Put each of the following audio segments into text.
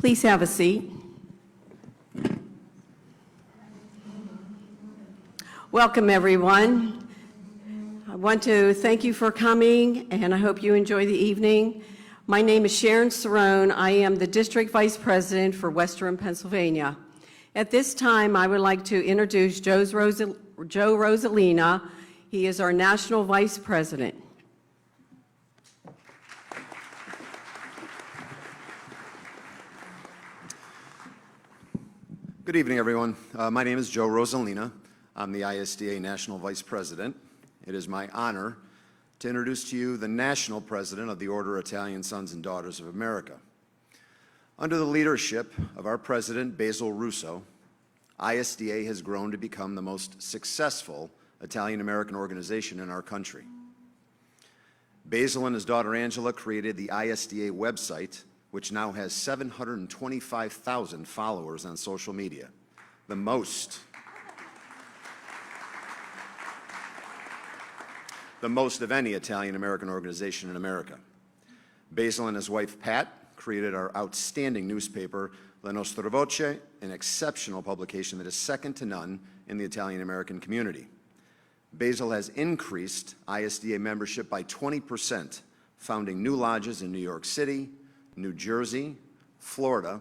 Please have a seat. Welcome, everyone. I want to thank you for coming, and I hope you enjoy the evening. My name is Sharon Cerrone. I am the District Vice President for Western Pennsylvania. At this time, I would like to introduce Joe Rosalina. He is our National Vice President. Good evening, everyone. My name is Joe Rosalina. I'm the ISDA National Vice President. It is my honor to introduce to you the National President of the Order of Italian Sons and Daughters of America. Under the leadership of our President, Basil Russo, ISDA has grown to become the most successful Italian-American organization in our country. Basil and his daughter Angela created the ISDA website, which now has 725,000 followers on social media, the most of any Italian-American organization in America. Basil and his wife Pat created our outstanding newspaper, La Nostra Voce, an exceptional publication that is second to none in the Italian-American community. Basil has increased ISDA membership by 20%, founding new lodges in New York City, New Jersey, Florida,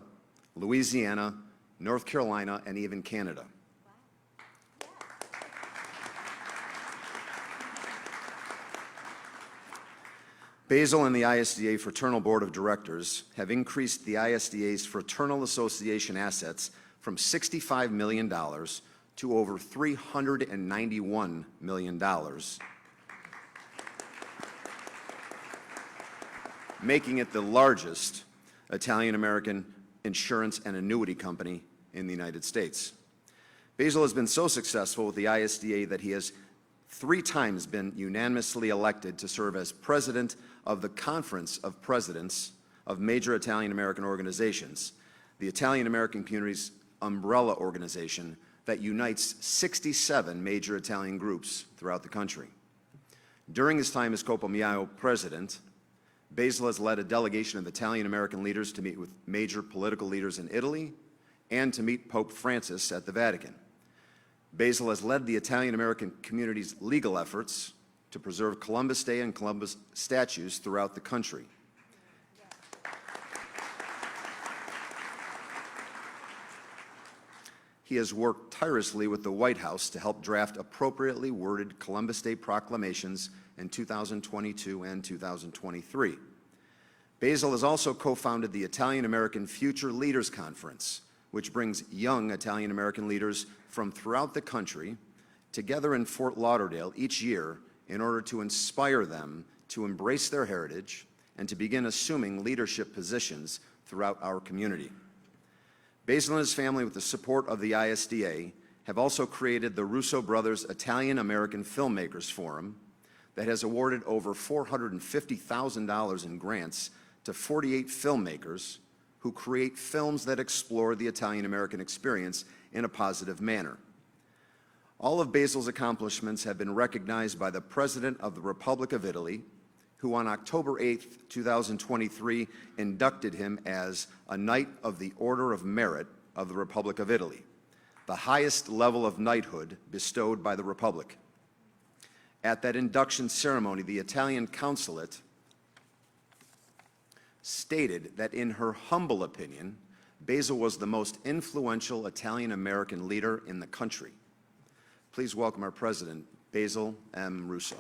Louisiana, North Carolina, and even Canada. Basil and the ISDA Fraternal Board of Directors have increased the ISDA's Fraternal Association assets from $65 million to over $391 million, making it the largest Italian-American insurance and annuity company in the United States. Basil has been so successful with the ISDA that he has 3 times been unanimously elected to serve as president of the Conference of Presidents of Major Italian-American Organizations, the Italian-American Community's umbrella organization that unites 67 major Italian groups throughout the country. During his time as Copomiao president, Basil has led a delegation of Italian-American leaders to meet with major political leaders in Italy and to meet Pope Francis at the Vatican. Basil has led the Italian-American community's legal efforts to preserve Columbus Day and Columbus statues throughout the country. He has worked tirelessly with the White House to help draft appropriately worded Columbus Day proclamations in 2022 and 2023. Basil has also co-founded the Italian-American Future Leaders Conference, which brings young Italian-American leaders from throughout the country together in Fort Lauderdale each year in order to inspire them to embrace their heritage and to begin assuming leadership positions throughout our community. Basil and his family, with the support of the ISDA, have also created the Russo Brothers Italian-American Filmmakers Forum that has awarded over $450,000 in grants to 48 filmmakers who create films that explore the Italian-American experience in a positive manner. All of Basil's accomplishments have been recognized by the President of the Republic of Italy, who on October 8, 2023, inducted him as a Knight of the Order of Merit of the Republic of Italy, the highest level of knighthood bestowed by the Republic. At that induction ceremony, the Italian consulate stated that in her humble opinion, Basil was the most influential Italian-American leader in the country. Please welcome our President, Basil M. Russo.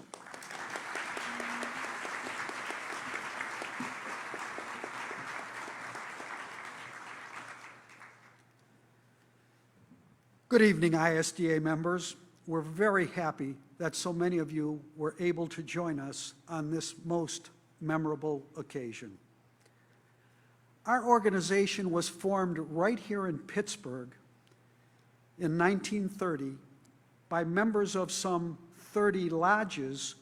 Good evening, ISDA members. We're very happy that so many of you were able to join us on this most memorable occasion. Our organization was formed right here in Pittsburgh in 1930 by members of some 30 lodges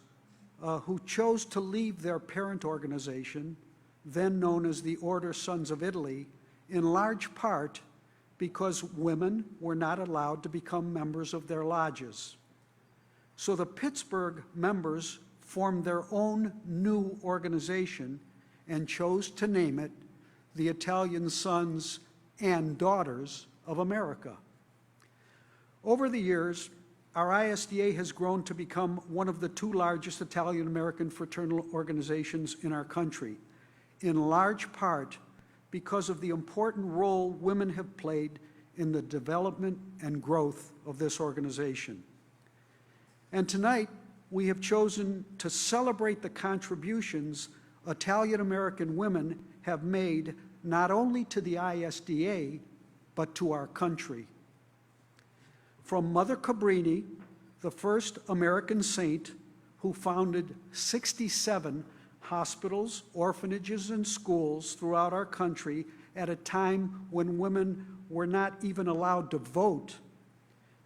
who chose to leave their parent organization, then known as the Order Sons of Italy, in large part because women were not allowed to become members of their lodges. So the Pittsburgh members formed their own new organization and chose to name it the Italian sons and daughters of America. Over the years, our ISDA has grown to become one of the 2 largest Italian-American fraternal organizations in our country, in large part because of the important role women have played in the development and growth of this organization. And tonight, we have chosen to celebrate the contributions Italian-American women have made not only to the ISDA, but to our country. From Mother Cabrini, the first American saint who founded 67 hospitals, orphanages, and schools throughout our country at a time when women were not even allowed to vote,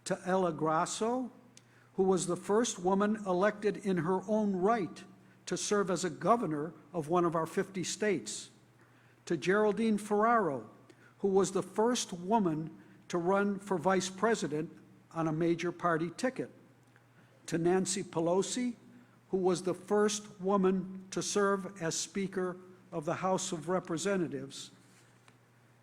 to Ella Grasso, who was the first woman elected in her own right to serve as a governor of one of our 50 states, to Geraldine Ferraro, who was the first woman to run for vice president on a major party ticket, to Nancy Pelosi, who was the first woman to serve as Speaker of the House of Representatives.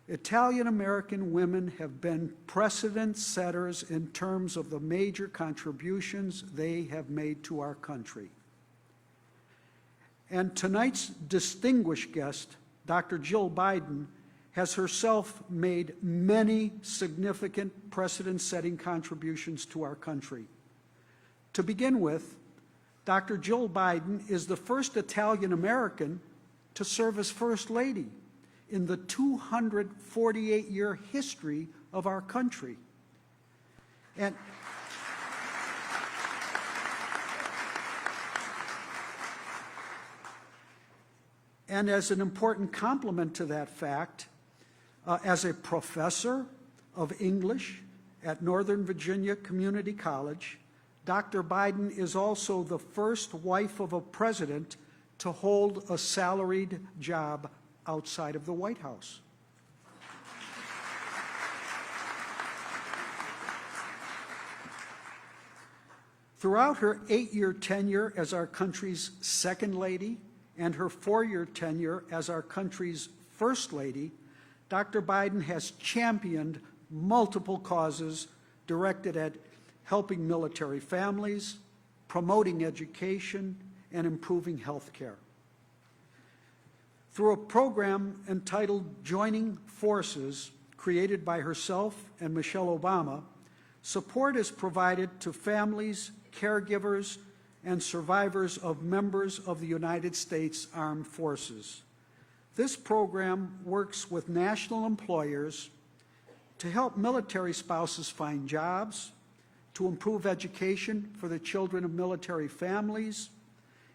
Italian-American women have been precedent setters in terms of the major contributions they have made to our country. And tonight's distinguished guest, Dr. Jill Biden, has herself made many significant precedent-setting contributions to our country. To begin with, Dr. Jill Biden is the first Italian-American to serve as First Lady in the 248-year history of our country. And as an important complement to that fact, as a professor of English at Northern Virginia Community College, Dr. Biden is also the first wife of a president to hold a salaried job outside of the White House. Throughout her 8-year tenure as our country's second lady and her 4-year tenure as our country's first lady, Dr. Biden has championed multiple causes directed at helping military families, promoting education, and improving health care. Through a program entitled Joining Forces, created by herself and Michelle Obama, support is provided to families, caregivers, and survivors of members of the United States Armed Forces. This program works with national employers to help military spouses find jobs, to improve education for the children of military families,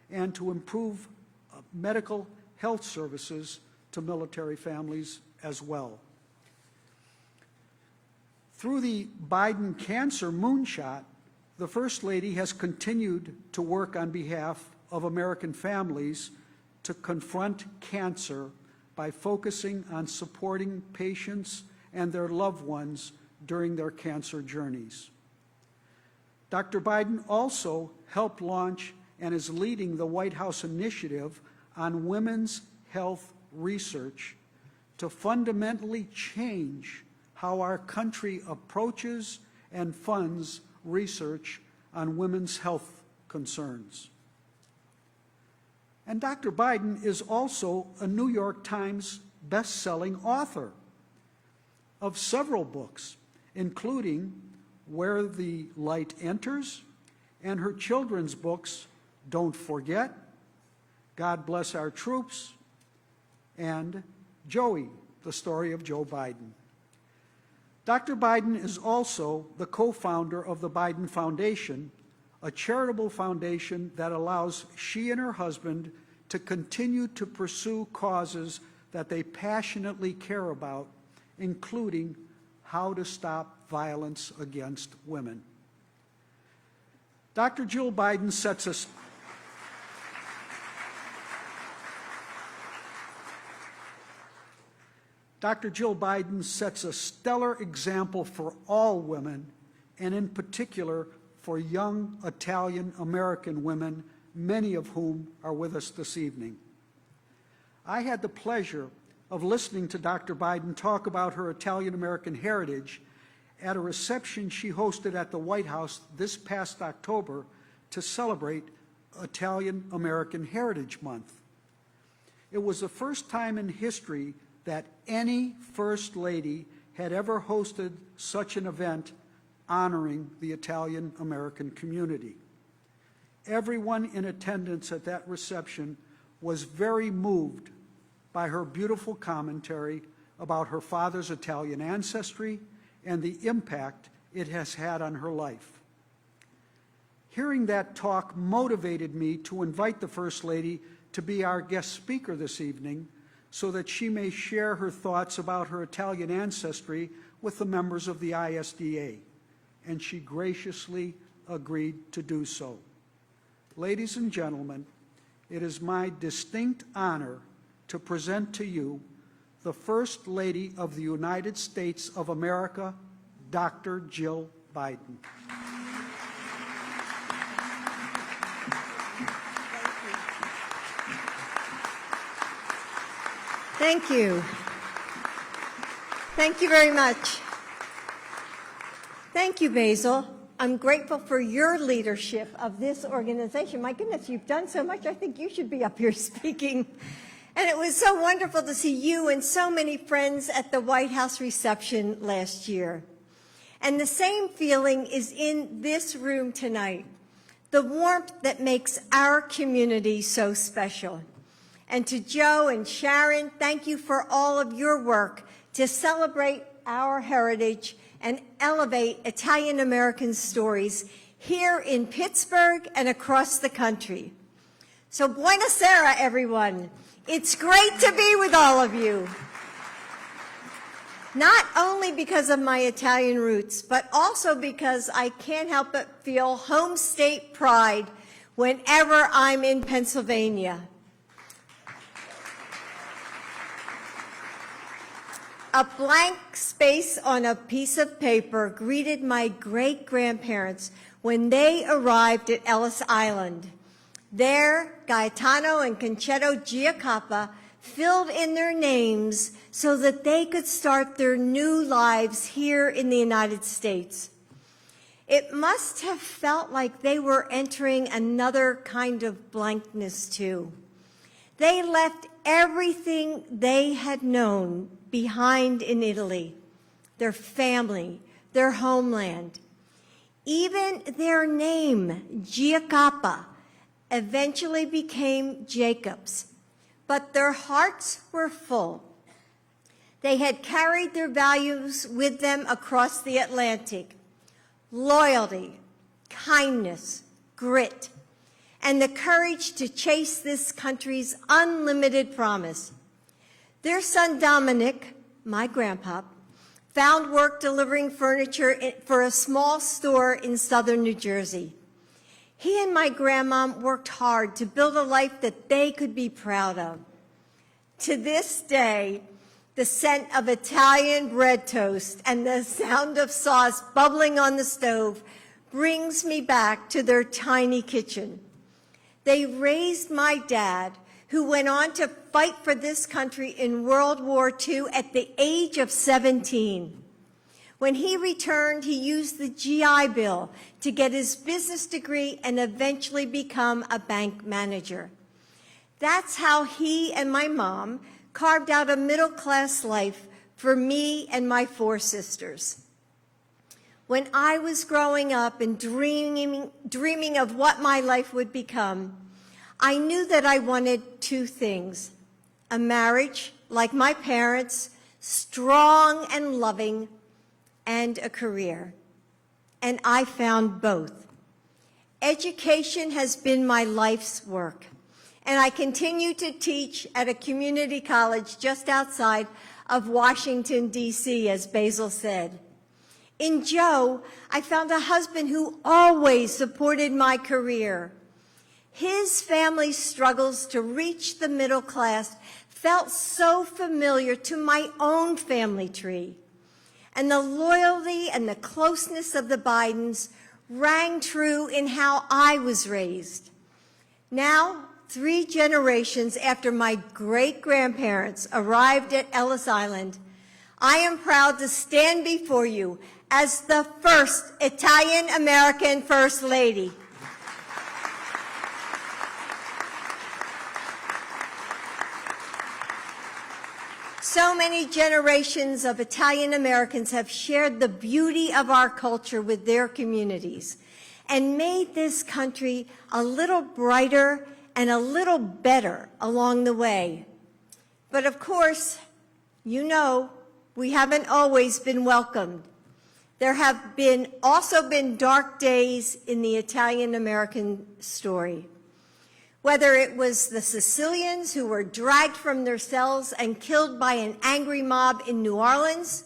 and to improve medical health services to military families as well. Through the Biden Cancer Moonshot, the First Lady has continued to work on behalf of American families to confront cancer by focusing on supporting patients and their loved ones during their cancer journeys. Dr. Biden also helped launch and is leading the White House initiative on women's health research to fundamentally change how our country approaches and funds research on women's health concerns. And Dr. Biden is also a New York Times best-selling author of several books, including Where the Light Enters, and her children's books, Don't Forget, God Bless Our Troops, and Joey, the story of Joe Biden. Dr. Biden is also the co-founder of the Biden Foundation, a charitable foundation that allows she and her husband to continue to pursue causes that they passionately care about, including how to stop violence against women. Dr. Jill Biden sets us Dr. Jill Biden sets a stellar example for all women, and in particular for young Italian-American women, many of whom are with us this evening. I had the pleasure of listening to Dr. Biden talk about her Italian-American heritage at a reception she hosted at the White House this past October to celebrate Italian-American Heritage Month. It was the first time in history that any First Lady had ever hosted such an event honoring the Italian-American community. Everyone in attendance at that reception was very moved by her beautiful commentary about her father's Italian ancestry and the impact it has had on her life. Hearing that talk motivated me to invite the First Lady to be our guest speaker this evening so that she may share her thoughts about her Italian ancestry with the members of the ISDA, and she graciously agreed to do so. Ladies and gentlemen, it is my distinct honor to present to you the First Lady of the United States of America, Dr. Jill Biden. Thank you. Thank you very much. Thank you, Basil. I'm grateful for your leadership of this organization. My goodness, you've done so much. I think you should be up here speaking. And it was so wonderful to see you and so many friends at the White House reception last year. And the same feeling is in this room tonight, the warmth that makes our community so special. And to Joe and Sharon, thank you for all of your work to celebrate our heritage and elevate Italian-American stories here in Pittsburgh and across the country. So buonasera, everyone. It's great to be with all of you. Not only because of my Italian roots, but also because I can't help but feel home state pride whenever I'm in Pennsylvania. A blank space on a piece of paper greeted my great-grandparents when they arrived at Ellis Island. There, Gaetano and Concetto Giacoppa filled in their names so that they could start their new lives here in the United States. It must have felt like they were entering another kind of blankness, too. They left everything they had known behind in Italy, their family, their homeland. Even their name, Giacoppa, eventually became Jacob's, but their hearts were full. They had carried their values with them across the Atlantic: loyalty, kindness, grit, and the courage to chase this country's unlimited promise. Their son Dominic, my grandpa, found work delivering furniture for a small store in southern New Jersey. He and my grandmom worked hard to build a life that they could be proud of. To this day, the scent of Italian bread toast and the sound of sauce bubbling on the stove brings me back to their tiny kitchen. They raised my dad, who went on to fight for this country in World War II at the age of 17. When he returned, he used the GI Bill to get his business degree and eventually become a bank manager. That's how he and my mom carved out a middle-class life for me and my 4 sisters. When I was growing up and dreaming of what my life would become, I knew that I wanted 2 things: a marriage like my parents, strong and loving, and a career. And I found both. Education has been my life's work, and I continue to teach at a community college just outside of Washington, D.C., as Basil said. In Joe, I found a husband who always supported my career. His family's struggles to reach the middle class felt so familiar to my own family tree. And the loyalty and the closeness of the Bidens rang true in how I was raised. Now, 3 generations after my great-grandparents arrived at Ellis Island, I am proud to stand before you as the first Italian-American First Lady. So many generations of Italian Americans have shared the beauty of our culture with their communities and made this country a little brighter and a little better along the way. But of course, you know, we haven't always been welcomed. There have also been dark days in the Italian American story. Whether it was the Sicilians who were dragged from their cells and killed by an angry mob in New Orleans,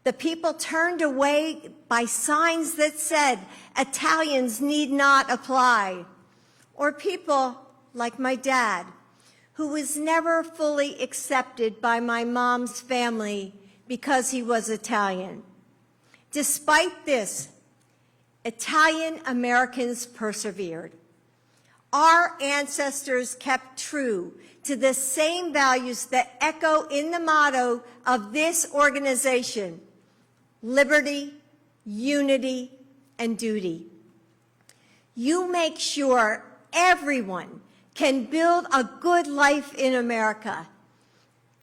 the people turned away by signs that said Italians need not apply, or people like my dad, who was never fully accepted by my mom's family because he was Italian. Despite this, Italian Americans persevered. Our ancestors kept true to the same values that echo in the motto of this organization: liberty, unity, and duty. You make sure everyone can build a good life in America.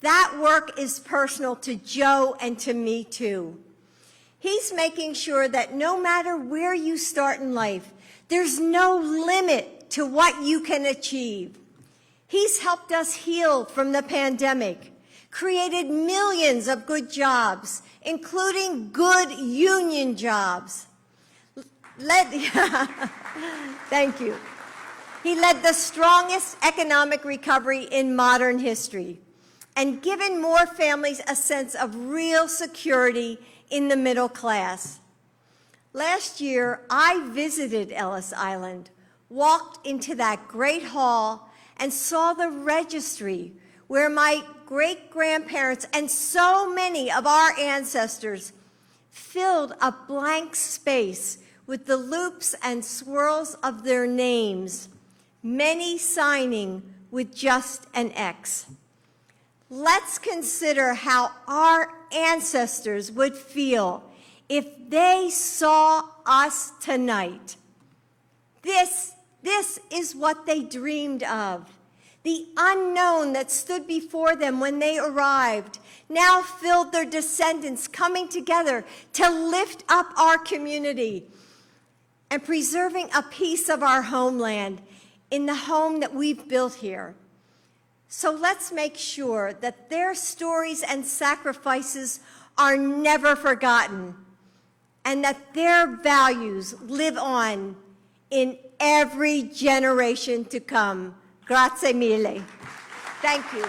That work is personal to Joe and to me too. He's making sure that no matter where you start in life, there's no limit to what you can achieve. He's helped us heal from the pandemic, created millions of good jobs, including good union jobs. Thank you. He led the strongest economic recovery in modern history and given more families a sense of real security in the middle class. Last year, I visited Ellis Island, walked into that great hall, and saw the registry where my great-grandparents and so many of our ancestors filled a blank space with the loops and swirls of their names, many signing with just an X. Let's consider how our ancestors would feel if they saw us tonight. This is what they dreamed of. The unknown that stood before them when they arrived now filled their descendants coming together to lift up our community and preserving a piece of our homeland in the home that we've built here. So let's make sure that their stories and sacrifices are never forgotten and that their values live on in every generation to come. Grazie mille. Thank you.